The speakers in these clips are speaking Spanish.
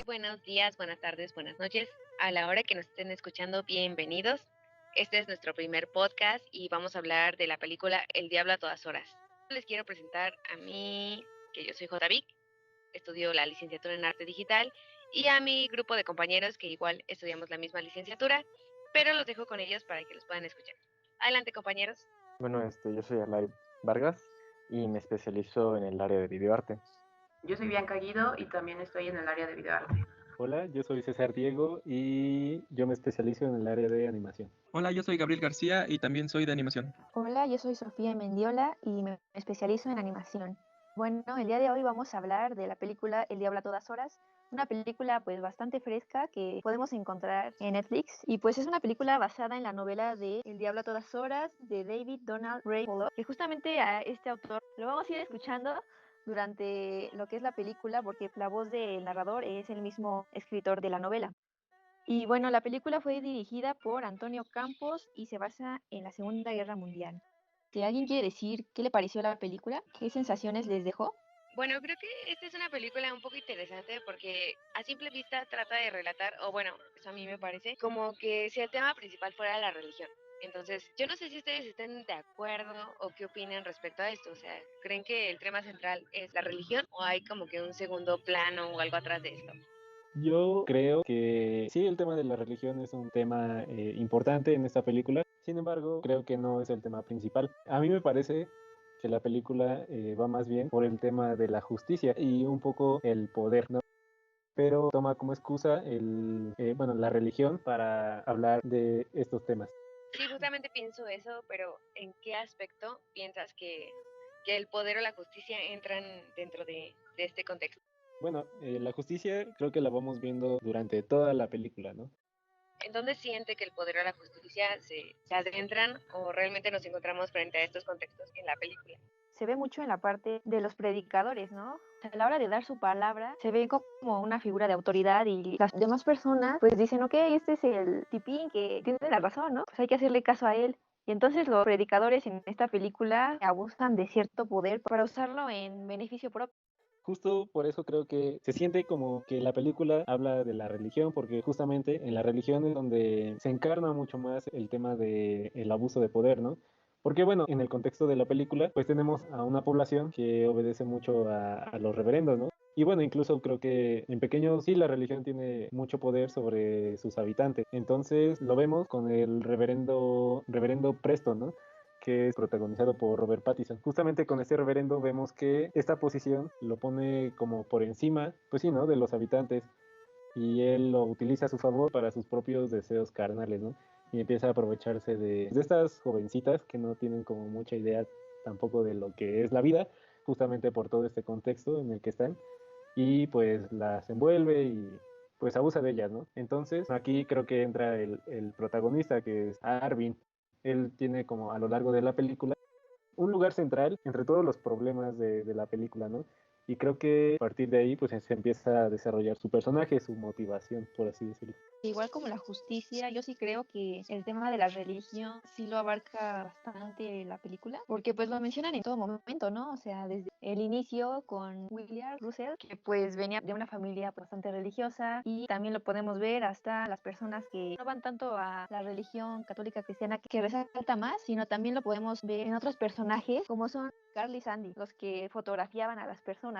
buenos días, buenas tardes, buenas noches. A la hora que nos estén escuchando, bienvenidos. Este es nuestro primer podcast y vamos a hablar de la película El Diablo a todas horas. Les quiero presentar a mí, que yo soy J. Vic, estudio la licenciatura en Arte Digital, y a mi grupo de compañeros que igual estudiamos la misma licenciatura, pero los dejo con ellos para que los puedan escuchar. Adelante, compañeros. Bueno, yo soy Alay Vargas y me especializo en el área de videoarte. Yo soy Bianca Guido y también estoy en el área de videoarte. Hola, yo soy César Diego y yo me especializo en el área de animación. Hola, yo soy Gabriel García y también soy de animación. Hola, yo soy Sofía Mendiola y me especializo en animación. Bueno, el día de hoy vamos a hablar de la película El Diablo a todas horas, una película pues bastante fresca que podemos encontrar en Netflix y pues es una película basada en la novela de El Diablo a todas horas de David Donald Ray Pollock, que justamente a este autor lo vamos a ir escuchando durante lo que es la película porque la voz del narrador es el mismo escritor de la novela. Y bueno, la película fue dirigida por Antonio Campos y se basa en la Segunda Guerra Mundial. Si alguien quiere decir qué le pareció la película, qué sensaciones les dejó. Bueno, creo que esta es una película un poco interesante porque a simple vista trata de relatar, o bueno, eso a mí me parece, como que si el tema principal fuera la religión. Entonces, yo no sé si ustedes estén de acuerdo o qué opinan respecto a esto. O sea, ¿creen que el tema central es la religión o hay como que un segundo plano o algo atrás de esto? Yo creo que sí, el tema de la religión es un tema importante en esta película. Sin embargo, creo que no es el tema principal. A mí me parece que la película va más bien por el tema de la justicia y un poco el poder, ¿no? Pero toma como excusa la religión para hablar de estos temas. Sí, justamente pienso eso, pero ¿en qué aspecto piensas que el poder o la justicia entran dentro de este contexto? Bueno, la justicia creo que la vamos viendo durante toda la película, ¿no? ¿En dónde siente que el poder o la justicia se adentran o realmente nos encontramos frente a estos contextos en la película? Se ve mucho en la parte de los predicadores, ¿no? O sea, a la hora de dar su palabra, se ve como una figura de autoridad y las demás personas pues dicen, ok, este es el tipín que tiene la razón, ¿no? Pues hay que hacerle caso a él. Y entonces los predicadores en esta película abusan de cierto poder para usarlo en beneficio propio. Justo por eso creo que se siente como que la película habla de la religión, porque justamente en la religión es donde se encarna mucho más el tema del abuso de poder, ¿no? Porque bueno, en el contexto de la película, pues tenemos a una población que obedece mucho a los reverendos, ¿no? Y bueno, incluso creo que en pequeño sí la religión tiene mucho poder sobre sus habitantes. Entonces lo vemos con el reverendo Preston, ¿no? Que es protagonizado por Robert Pattinson. Justamente con este reverendo vemos que esta posición lo pone como por encima, pues sí, ¿no? De los habitantes y él lo utiliza a su favor para sus propios deseos carnales, ¿no? Y empieza a aprovecharse de estas jovencitas que no tienen como mucha idea tampoco de lo que es la vida, justamente por todo este contexto en el que están, y pues las envuelve y pues abusa de ellas, ¿no? Entonces aquí creo que entra el protagonista que es Arvin. Él tiene como a lo largo de la película un lugar central entre todos los problemas de la película, ¿no? Y creo que a partir de ahí pues se empieza a desarrollar su personaje, su motivación, por así decirlo. Igual como la justicia, yo sí creo que el tema de la religión sí lo abarca bastante la película, porque pues lo mencionan en todo momento, ¿no? O sea, desde el inicio con William Russell, que pues venía de una familia bastante religiosa, y también lo podemos ver hasta las personas que no van tanto a la religión católica cristiana que resalta más, sino también lo podemos ver en otros personajes como son Carl y Sandy, los que fotografiaban a las personas.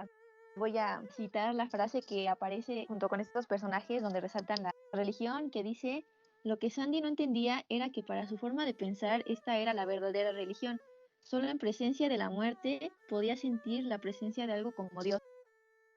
Voy a citar la frase que aparece junto con estos personajes donde resaltan la religión, que dice, lo que Sandy no entendía era que para su forma de pensar esta era la verdadera religión. Solo en presencia de la muerte podía sentir la presencia de algo como Dios.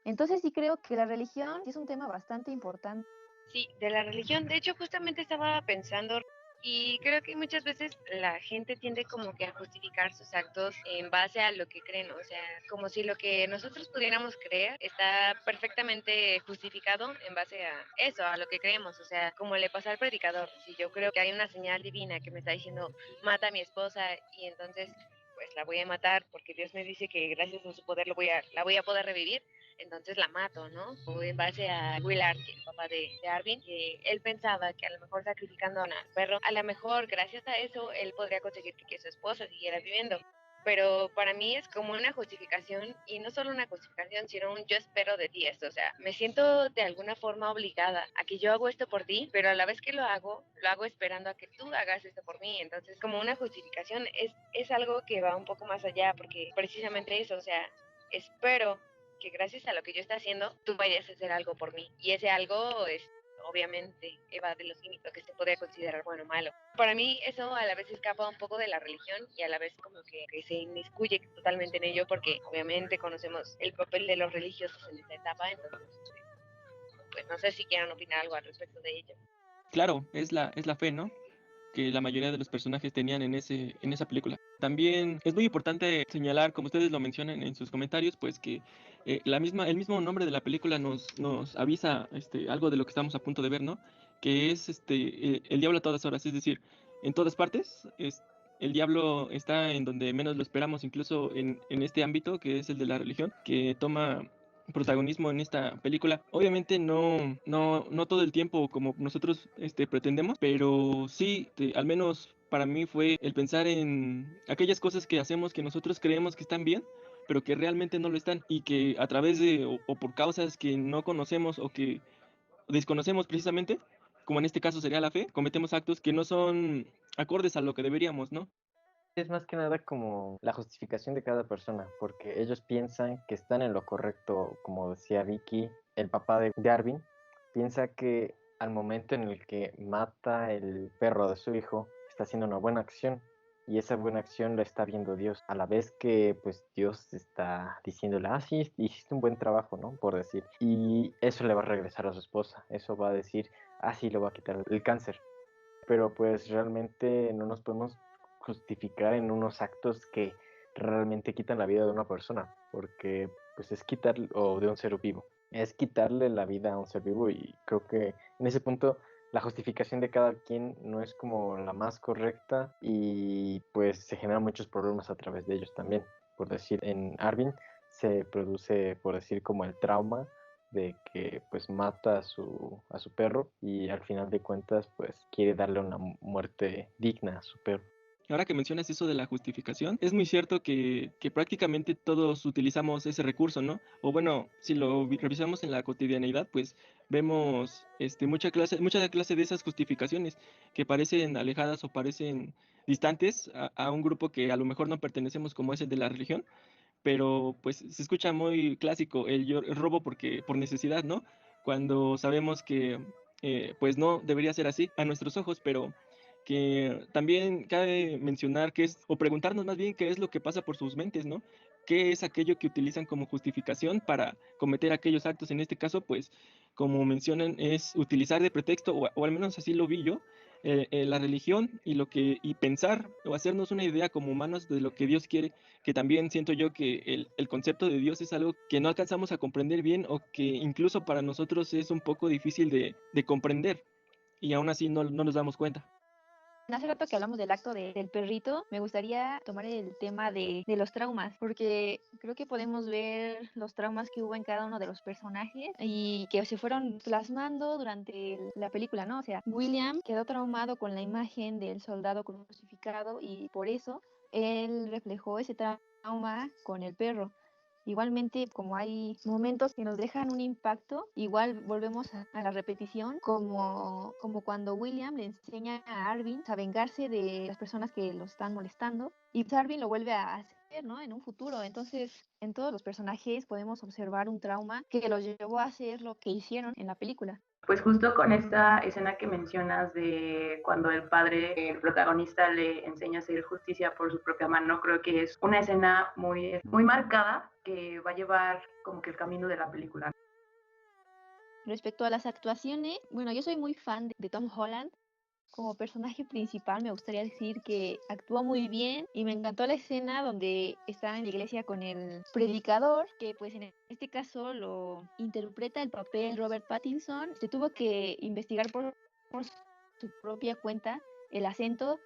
Entonces sí creo que la religión es un tema bastante importante. Sí, de la religión. De hecho, justamente estaba pensando y creo que muchas veces la gente tiende como que a justificar sus actos en base a lo que creen, o sea, como si lo que nosotros pudiéramos creer está perfectamente justificado en base a eso, a lo que creemos, o sea, como le pasa al predicador. Si yo creo que hay una señal divina que me está diciendo mata a mi esposa y entonces pues la voy a matar porque Dios me dice que gracias a su poder la voy a poder revivir, entonces la mato, ¿no? O en base a Willard, el papá de Arvin, que él pensaba que a lo mejor sacrificando a un perro, a lo mejor gracias a eso él podría conseguir que su esposa siguiera viviendo. pero para mí es como una justificación, y no solo una justificación, sino un yo espero de ti esto, o sea, me siento de alguna forma obligada a que yo hago esto por ti, pero a la vez que lo hago esperando a que tú hagas esto por mí, entonces como una justificación es algo que va un poco más allá, porque precisamente eso, o sea, espero que gracias a lo que yo estoy haciendo, tú vayas a hacer algo por mí, y ese algo es obviamente evade los límites que se podría considerar bueno o malo. Para mí eso a la vez escapa un poco de la religión y a la vez como que se inmiscuye totalmente en ello porque obviamente conocemos el papel de los religiosos en esta etapa, entonces pues no sé si quieran opinar algo al respecto de ello. Claro, es la fe, ¿no? Que la mayoría de los personajes tenían en esa película. También es muy importante señalar, como ustedes lo mencionan en sus comentarios, pues que el mismo nombre de la película nos avisa algo de lo que estamos a punto de ver, ¿no? Que es el diablo a todas horas, es decir, en todas partes. El diablo está en donde menos lo esperamos, incluso en este ámbito que es el de la religión, que toma protagonismo en esta película. Obviamente no todo el tiempo como nosotros pretendemos, pero sí, al menos para mí fue el pensar en aquellas cosas que hacemos que nosotros creemos que están bien, pero que realmente no lo están y que a través de o por causas que no conocemos o que desconocemos precisamente, como en este caso sería la fe, cometemos actos que no son acordes a lo que deberíamos, ¿no? Es más que nada como la justificación de cada persona, porque ellos piensan que están en lo correcto, como decía Vicky, el papá de Darwin, piensa que al momento en el que mata el perro de su hijo, está haciendo una buena acción, y esa buena acción la está viendo Dios, a la vez que pues Dios está diciéndole, ah, sí, hiciste un buen trabajo, ¿no? Por decir, y eso le va a regresar a su esposa, eso va a decir, ah, sí, le va a quitar el cáncer, pero pues realmente no nos podemos justificar en unos actos que realmente quitan la vida de una persona, porque pues es quitar, o de un ser vivo, es quitarle la vida a un ser vivo y creo que en ese punto la justificación de cada quien no es como la más correcta y pues se generan muchos problemas a través de ellos también. Por decir, en Arvin se produce, por decir, como el trauma de que pues mata a su perro y al final de cuentas pues quiere darle una muerte digna a su perro. Ahora que mencionas eso de la justificación, es muy cierto que prácticamente todos utilizamos ese recurso, ¿no? O bueno, si lo revisamos en la cotidianeidad, pues vemos mucha clase de esas justificaciones que parecen alejadas o parecen distantes a un grupo que a lo mejor no pertenecemos como es el de la religión, pero pues se escucha muy clásico el robo por necesidad, ¿no? Cuando sabemos que pues no debería ser así a nuestros ojos, pero que también cabe mencionar que es, o preguntarnos más bien qué es lo que pasa por sus mentes, ¿no? ¿Qué es aquello que utilizan como justificación para cometer aquellos actos? En este caso, pues, como mencionan, es utilizar de pretexto, o al menos así lo vi yo, la religión y pensar o hacernos una idea como humanos de lo que Dios quiere, que también siento yo que el concepto de Dios es algo que no alcanzamos a comprender bien o que incluso para nosotros es un poco difícil de comprender y aún así no nos damos cuenta. Hace rato que hablamos del acto del perrito, me gustaría tomar el tema de los traumas, porque creo que podemos ver los traumas que hubo en cada uno de los personajes y que se fueron plasmando durante la película, ¿no? O sea, William quedó traumado con la imagen del soldado crucificado y por eso él reflejó ese trauma con el perro. Igualmente, como hay momentos que nos dejan un impacto, igual volvemos a la repetición, como cuando William le enseña a Arvin a vengarse de las personas que lo están molestando, y pues Arvin lo vuelve a hacer, ¿no? En un futuro. Entonces, en todos los personajes podemos observar un trauma que los llevó a hacer lo que hicieron en la película. Pues justo con esta escena que mencionas de cuando el padre, el protagonista, le enseña a hacer justicia por su propia mano, creo que es una escena muy marcada que va a llevar como que el camino de la película. Respecto a las actuaciones, bueno, yo soy muy fan de Tom Holland. Como personaje principal me gustaría decir que actuó muy bien y me encantó la escena donde está en la iglesia con el predicador, que pues en este caso lo interpreta el papel Robert Pattinson. Se tuvo que investigar por su propia cuenta el acento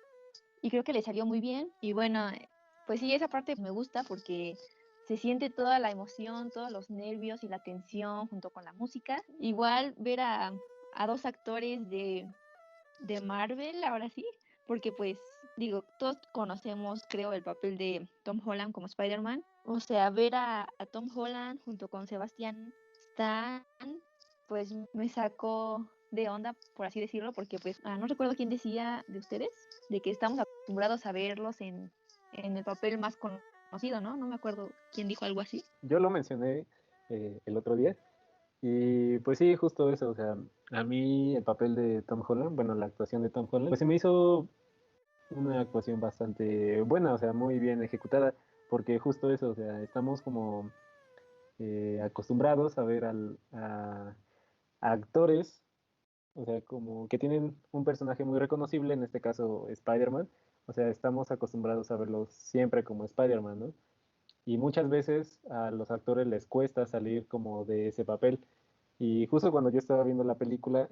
y creo que le salió muy bien. Y bueno, pues sí, esa parte me gusta porque se siente toda la emoción, todos los nervios y la tensión junto con la música. Igual ver a dos actores de Marvel, ahora sí, porque pues Digo, todos conocemos, creo, el papel de Tom Holland como Spider-Man. O sea, ver a Tom Holland junto con Sebastián Stan, pues me sacó de onda, por así decirlo, porque pues no recuerdo quién decía de ustedes, de que estamos acostumbrados a verlos en el papel más conocido, ¿no? No me acuerdo quién dijo algo así. Yo lo mencioné el otro día y pues sí, justo eso, o sea, a mí el papel de Tom Holland, bueno, la actuación de Tom Holland, pues se me hizo una actuación bastante buena, o sea, muy bien ejecutada, porque justo eso, o sea, estamos como acostumbrados a ver a actores, o sea, como que tienen un personaje muy reconocible, en este caso Spider-Man, o sea, estamos acostumbrados a verlos siempre como Spider-Man, ¿no? Y muchas veces a los actores les cuesta salir como de ese papel. Y justo cuando yo estaba viendo la película,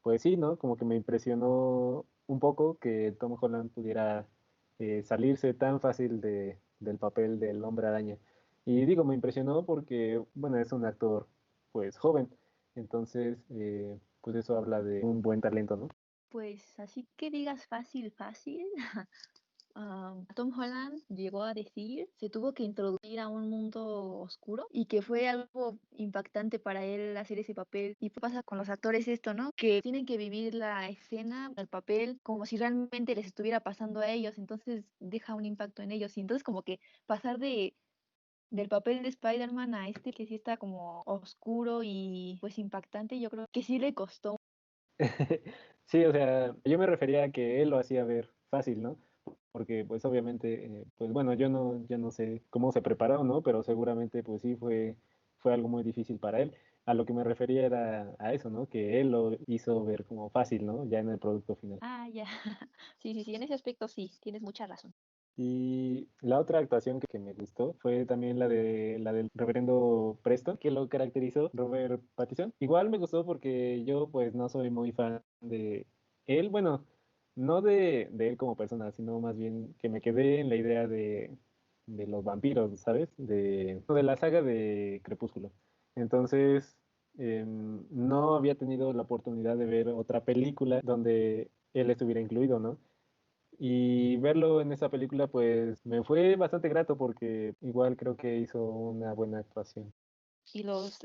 pues sí, ¿no? Como que me impresionó un poco que Tom Holland pudiera salirse tan fácil del papel del Hombre Araña. Y digo, me impresionó porque, bueno, es un actor pues joven, entonces pues eso habla de un buen talento, ¿no? Pues así que digas fácil, fácil. Tom Holland llegó a decir, se tuvo que introducir a un mundo oscuro y que fue algo impactante para él hacer ese papel. Y pasa con los actores esto, ¿no? Que tienen que vivir la escena, el papel, como si realmente les estuviera pasando a ellos, entonces deja un impacto en ellos. Y entonces como que pasar del papel de Spider-Man a este que sí está como oscuro y pues impactante, yo creo que sí le costó. Sí, o sea, yo me refería a que él lo hacía ver fácil, ¿no? Porque pues obviamente, pues bueno, yo no sé cómo se preparó, ¿no? Pero seguramente pues sí fue algo muy difícil para él. A lo que me refería era a eso, ¿no? Que él lo hizo ver como fácil, ¿no? Ya en el producto final. Ah, ya. Sí, sí, sí, en ese aspecto sí, tienes mucha razón. Y la otra actuación que me gustó fue también la del reverendo Preston, que lo caracterizó Robert Pattinson. Igual me gustó porque yo pues no soy muy fan de él, bueno, no de él como persona, sino más bien que me quedé en la idea de los vampiros, ¿sabes? De la saga de Crepúsculo. Entonces, no había tenido la oportunidad de ver otra película donde él estuviera incluido, ¿no? Y verlo en esa película, pues me fue bastante grato porque igual creo que hizo una buena actuación. Y los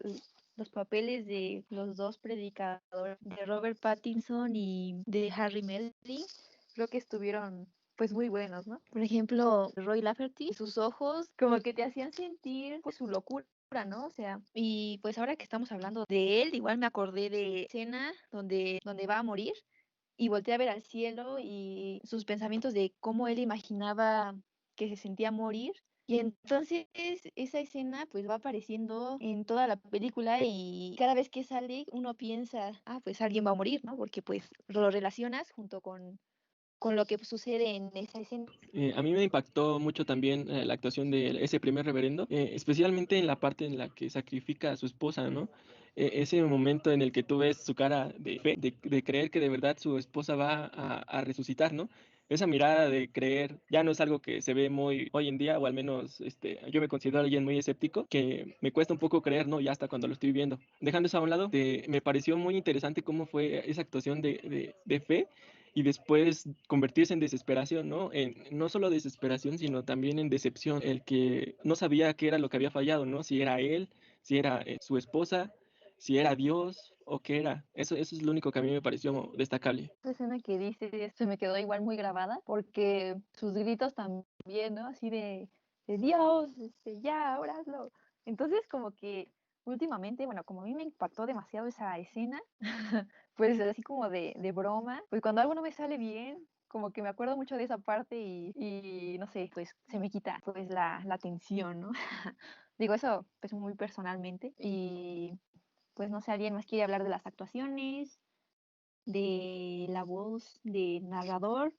papeles de los dos predicadores, de Robert Pattinson y de Harry Melling, creo que estuvieron pues muy buenos, ¿no? Por ejemplo, Roy Lafferty, sus ojos como que te hacían sentir pues su locura, ¿no? O sea, y pues ahora que estamos hablando de él, igual me acordé de escena donde va a morir y volteé a ver al cielo y sus pensamientos de cómo él imaginaba que se sentía morir. Y entonces esa escena pues va apareciendo en toda la película y cada vez que sale uno piensa, pues alguien va a morir, ¿no? Porque pues lo relacionas junto con lo que sucede en esa escena. A mí me impactó mucho también la actuación de ese primer reverendo, especialmente en la parte en la que sacrifica a su esposa, ¿no? Ese momento en el que tú ves su cara de fe, de creer que de verdad su esposa va a resucitar, ¿no? Esa mirada de creer ya no es algo que se ve muy hoy en día, o al menos yo me considero alguien muy escéptico, que me cuesta un poco creer, ¿no? Ya hasta cuando lo estoy viendo. Dejando eso a un lado, me pareció muy interesante cómo fue esa actuación de fe y después convertirse en desesperación, ¿no? No solo desesperación, sino también en decepción, el que no sabía qué era lo que había fallado, ¿no? Si era él, si era su esposa, si era Dios o qué era. Eso es lo único que a mí me pareció destacable. Esa escena que dice se me quedó igual muy grabada porque sus gritos también, ¿no? Así de Dios, ya, ahora hazlo. Entonces como que últimamente, bueno, como a mí me impactó demasiado esa escena, pues así como de broma, pues cuando algo no me sale bien, como que me acuerdo mucho de esa parte y no sé, pues se me quita pues la tensión, ¿no? Digo eso pues muy personalmente y pues no sé, ¿alguien más quiere hablar de las actuaciones? De la voz de narrador,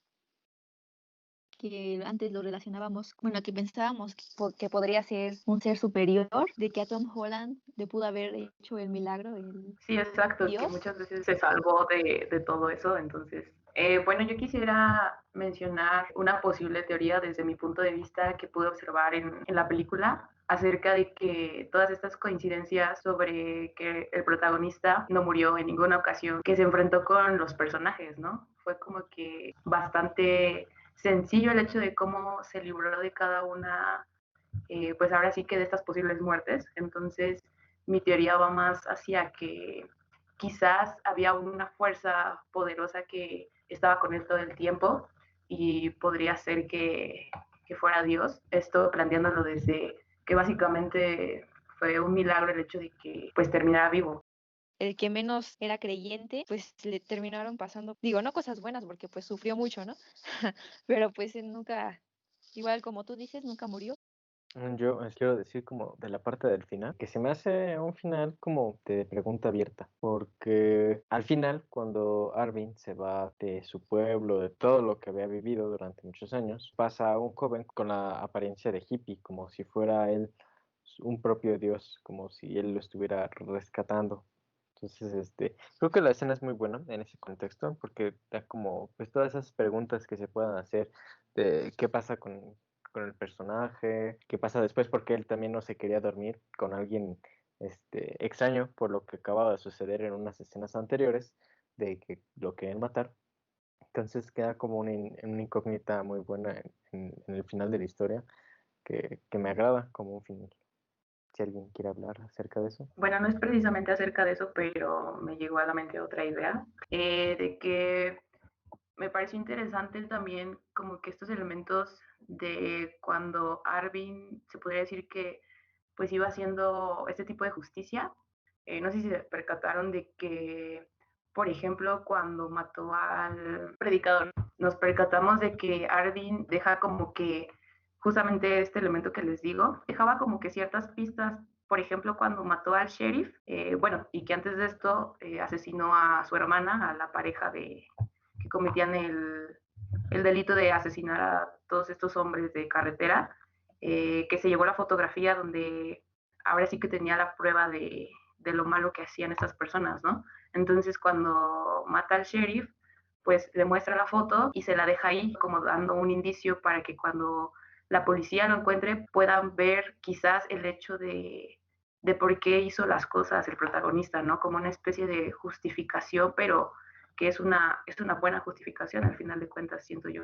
que antes lo relacionábamos, bueno, que pensábamos que podría ser un ser superior, de que a Tom Holland le pudo haber hecho el milagro, el Sí, exacto, que Dios. muchas veces se salvó de todo eso. Entonces, bueno, yo quisiera mencionar una posible teoría desde mi punto de vista que pude observar en la película acerca de que todas estas coincidencias sobre que el protagonista no murió en ninguna ocasión, que se enfrentó con los personajes, ¿no? fue como que bastante sencillo el hecho de cómo se libró de cada una, pues ahora sí que de estas posibles muertes. Entonces, mi teoría va más hacia que quizás había una fuerza poderosa que estaba con él todo el tiempo y podría ser que fuera Dios. Esto planteándolo desde que básicamente fue un milagro el hecho de que pues terminara vivo. El que menos era creyente, pues le terminaron pasando, digo, no cosas buenas porque pues sufrió mucho, ¿no? Pero pues él nunca, igual como tú dices, nunca murió. Yo quiero decir como de la parte del final, que se me hace un final como de pregunta abierta, porque al final cuando Arvin se va de su pueblo, de todo lo que había vivido durante muchos años, pasa a un joven con la apariencia de hippie, como si fuera él un propio dios, como si él lo estuviera rescatando. Entonces, creo que la escena es muy buena en ese contexto, porque da como pues todas esas preguntas que se puedan hacer de qué pasa con el personaje, qué pasa después, porque él también no se quería dormir con alguien extraño por lo que acababa de suceder en unas escenas anteriores de que lo querían matar. Entonces queda como una incógnita muy buena en el final de la historia que me agrada como un final. Si alguien quiere hablar acerca de eso. Bueno, no es precisamente acerca de eso, pero me llegó a la mente otra idea, de que me pareció interesante también como que estos elementos de cuando Arvin se podría decir que pues iba haciendo este tipo de justicia. No sé si se percataron de que, por ejemplo, cuando mató al predicador, nos percatamos de que Arvin deja como que justamente este elemento que les digo, dejaba como que ciertas pistas, por ejemplo, cuando mató al sheriff, bueno, y que antes de esto asesinó a su hermana, a la pareja que cometían el delito de asesinar a todos estos hombres de carretera, que se llevó la fotografía donde ahora sí que tenía la prueba de lo malo que hacían estas personas, ¿no? Entonces cuando mata al sheriff, pues le muestra la foto y se la deja ahí como dando un indicio para que cuando la policía lo encuentre puedan ver quizás el hecho de por qué hizo las cosas el protagonista, ¿no? Como una especie de justificación, pero que es una buena justificación al final de cuentas, siento yo.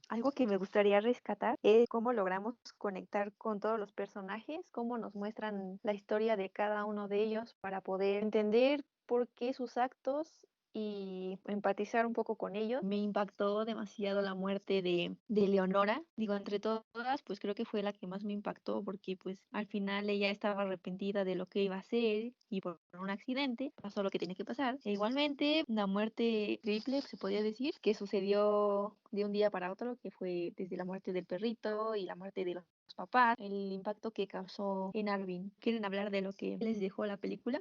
Algo que me gustaría rescatar es cómo logramos conectar con todos los personajes, cómo nos muestran la historia de cada uno de ellos para poder entender por qué sus actos y empatizar un poco con ellos. Me impactó demasiado la muerte de Leonora. Digo, entre todas, pues creo que fue la que más me impactó porque pues al final ella estaba arrepentida de lo que iba a hacer y por un accidente pasó lo que tenía que pasar. E igualmente, la muerte triple, se podría decir, que sucedió de un día para otro, que fue desde la muerte del perrito y la muerte de los papás, el impacto que causó en Arvin. ¿Quieren hablar de lo que les dejó la película?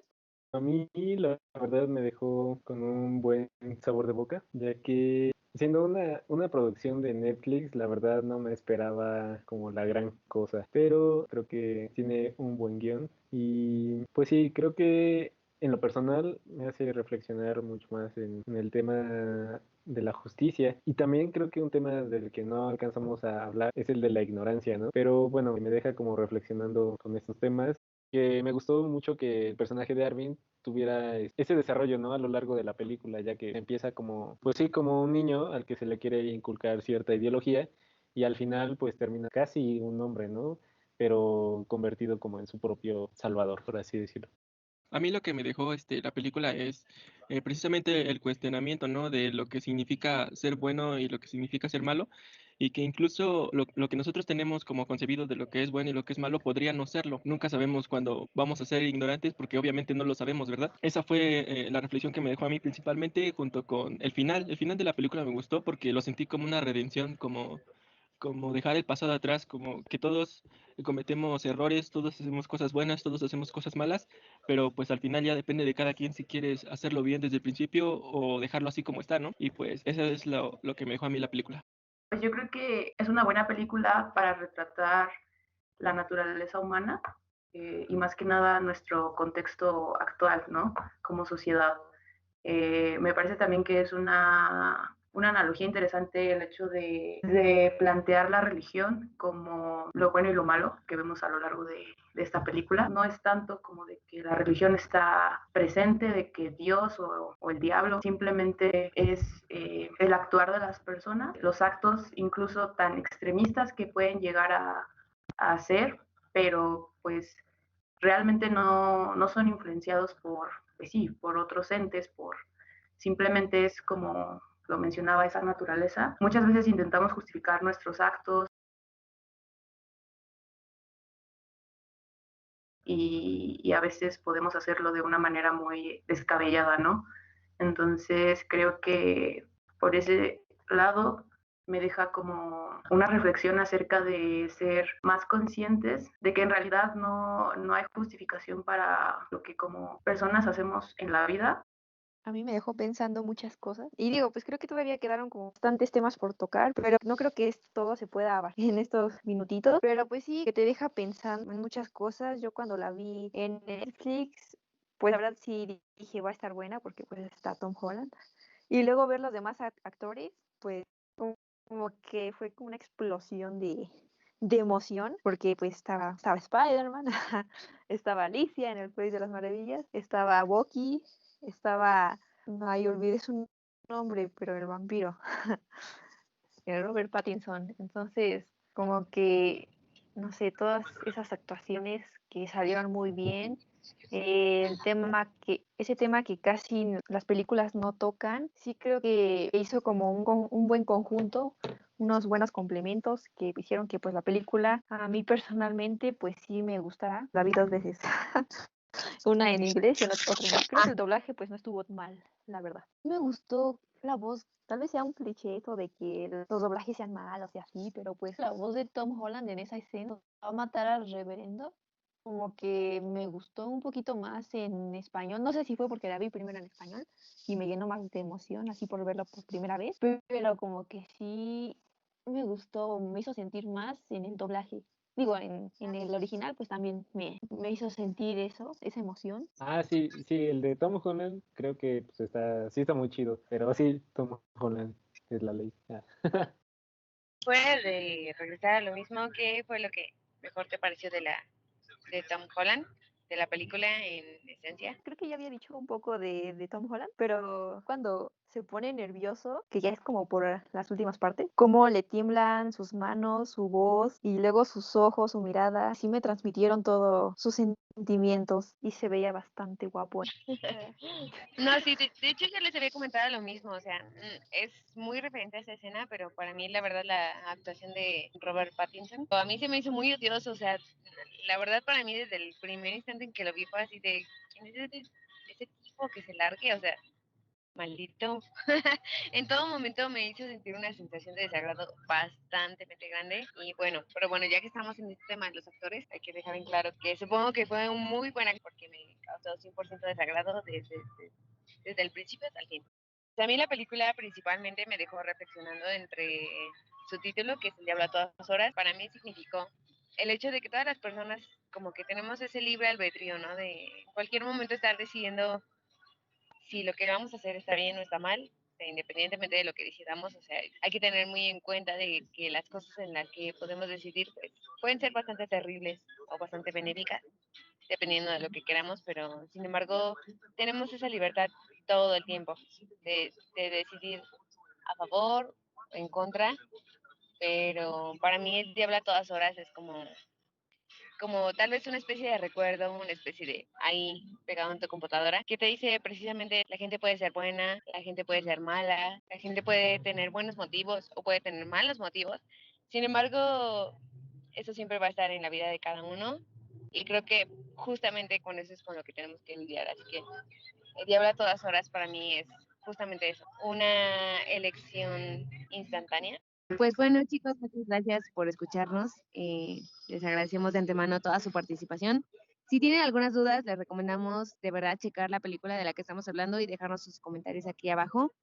A mí la verdad me dejó con un buen sabor de boca, ya que siendo una producción de Netflix, la verdad no me esperaba como la gran cosa, pero creo que tiene un buen guión y pues sí, creo que en lo personal me hace reflexionar mucho más en el tema de la justicia y también creo que un tema del que no alcanzamos a hablar es el de la ignorancia, ¿no? Pero bueno, me deja como reflexionando con estos temas que me gustó mucho que el personaje de Arvin tuviera ese desarrollo, ¿no? A lo largo de la película, ya que empieza como, pues sí, como un niño al que se le quiere inculcar cierta ideología y al final pues termina casi un hombre, ¿no? Pero convertido como en su propio salvador, por así decirlo. A mí lo que me dejó la película es precisamente el cuestionamiento, ¿no? De lo que significa ser bueno y lo que significa ser malo, y que incluso lo que nosotros tenemos como concebido de lo que es bueno y lo que es malo podría no serlo. Nunca sabemos cuándo vamos a ser ignorantes porque obviamente no lo sabemos, ¿verdad? Esa fue la reflexión que me dejó a mí principalmente junto con el final. El final de la película me gustó porque lo sentí como una redención, como dejar el pasado atrás, como que todos cometemos errores, todos hacemos cosas buenas, todos hacemos cosas malas, pero pues al final ya depende de cada quien si quieres hacerlo bien desde el principio o dejarlo así como está, ¿no? Y pues eso es lo que me dejó a mí la película. Pues yo creo que es una buena película para retratar la naturaleza humana y más que nada nuestro contexto actual, ¿no? Como sociedad. Me parece también que es una analogía interesante el hecho de plantear la religión como lo bueno y lo malo que vemos a lo largo de esta película. No es tanto como de que la religión está presente, de que Dios o el diablo, simplemente es el actuar de las personas, los actos incluso tan extremistas que pueden llegar a hacer, pero pues realmente no son influenciados por, pues sí, por otros entes, simplemente es como lo mencionaba, esa naturaleza. Muchas veces intentamos justificar nuestros actos y a veces podemos hacerlo de una manera muy descabellada, ¿no? Entonces creo que por ese lado me deja como una reflexión acerca de ser más conscientes de que en realidad no hay justificación para lo que como personas hacemos en la vida. A mí me dejó pensando muchas cosas. Y digo, pues creo que todavía quedaron como bastantes temas por tocar, pero no creo que todo se pueda abarcar en estos minutitos. Pero pues sí, que te deja pensando en muchas cosas. Yo cuando la vi en Netflix, pues la verdad sí dije va a estar buena porque pues está Tom Holland. Y luego ver los demás actores, pues como que fue como una explosión de emoción, porque pues estaba Spider-Man, estaba Alicia en el País de las Maravillas, estaba Bucky, estaba, no, ay, olvidé su nombre, pero el vampiro, el Robert Pattinson. Entonces, como que, no sé, todas esas actuaciones que salieron muy bien, ese tema que casi las películas no tocan, sí creo que hizo como un buen conjunto, unos buenos complementos que hicieron que pues la película a mí personalmente pues sí me gustara. La vi dos veces, una en inglés y otra en creo que el doblaje pues no estuvo mal, la verdad. Me gustó la voz, tal vez sea un cliché eso de que los doblajes sean malos y así, pero pues la voz de Tom Holland en esa escena va a matar al reverendo, como que me gustó un poquito más en español. No sé si fue porque la vi primero en español y me llenó más de emoción así por verlo por primera vez, pero como que sí me gustó, me hizo sentir más en el doblaje. Digo, en el original pues también me hizo sentir eso, esa emoción. Ah, sí, sí, el de Tom Holland creo que pues sí está muy chido, pero sí, Tom Holland es la ley. Ah. Fuera de regresar a lo mismo, ¿qué fue lo que mejor te pareció de Tom Holland, de la película en esencia? Creo que ya había dicho un poco de Tom Holland, pero cuando se pone nervioso, que ya es como por las últimas partes, cómo le tiemblan sus manos, su voz y luego sus ojos, su mirada, sí me transmitieron todos sus sentimientos y se veía bastante guapo. No, sí, de hecho yo les había comentado lo mismo, o sea, es muy referente a esa escena, pero para mí la verdad la actuación de Robert Pattinson, a mí se me hizo muy odioso, o sea, la verdad para mí desde el primer instante en que lo vi fue así de, ¿quién es ese tipo que se largue? O sea, maldito. En todo momento me hizo sentir una sensación de desagrado bastante grande. Y bueno, pero bueno, ya que estamos en este tema de los actores, hay que dejar en claro que supongo que fue un muy buen actor porque me causó 100% desagrado desde el principio hasta el fin. O sea, a mí la película principalmente me dejó reflexionando entre su título, que es El Diablo a todas horas. Para mí significó el hecho de que todas las personas como que tenemos ese libre albedrío, ¿no? De en cualquier momento estar decidiendo si lo que vamos a hacer está bien o está mal, o sea, independientemente de lo que decidamos, o sea, hay que tener muy en cuenta de que las cosas en las que podemos decidir pues, pueden ser bastante terribles o bastante benéficas, dependiendo de lo que queramos, pero sin embargo tenemos esa libertad todo el tiempo de decidir a favor o en contra, pero para mí el diablo a todas horas es como tal vez una especie de recuerdo, una especie de ahí pegado en tu computadora, que te dice precisamente la gente puede ser buena, la gente puede ser mala, la gente puede tener buenos motivos o puede tener malos motivos. Sin embargo, eso siempre va a estar en la vida de cada uno y creo que justamente con eso es con lo que tenemos que lidiar. Así que el diablo a todas horas para mí es justamente eso, una elección instantánea. Pues bueno, chicos, muchas gracias por escucharnos. Les agradecemos de antemano toda su participación. Si tienen algunas dudas, les recomendamos de verdad checar la película de la que estamos hablando y dejarnos sus comentarios aquí abajo.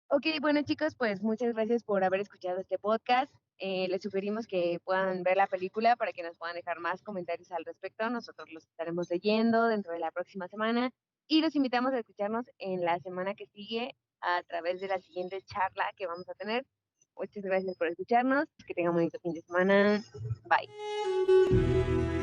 Ok, bueno, chicos, pues muchas gracias por haber escuchado este podcast. Les sugerimos que puedan ver la película para que nos puedan dejar más comentarios al respecto. Nosotros los estaremos leyendo dentro de la próxima semana y los invitamos a escucharnos en la semana que sigue a través de la siguiente charla que vamos a tener. Muchas gracias por escucharnos. Que tengan un bonito fin de semana. Bye.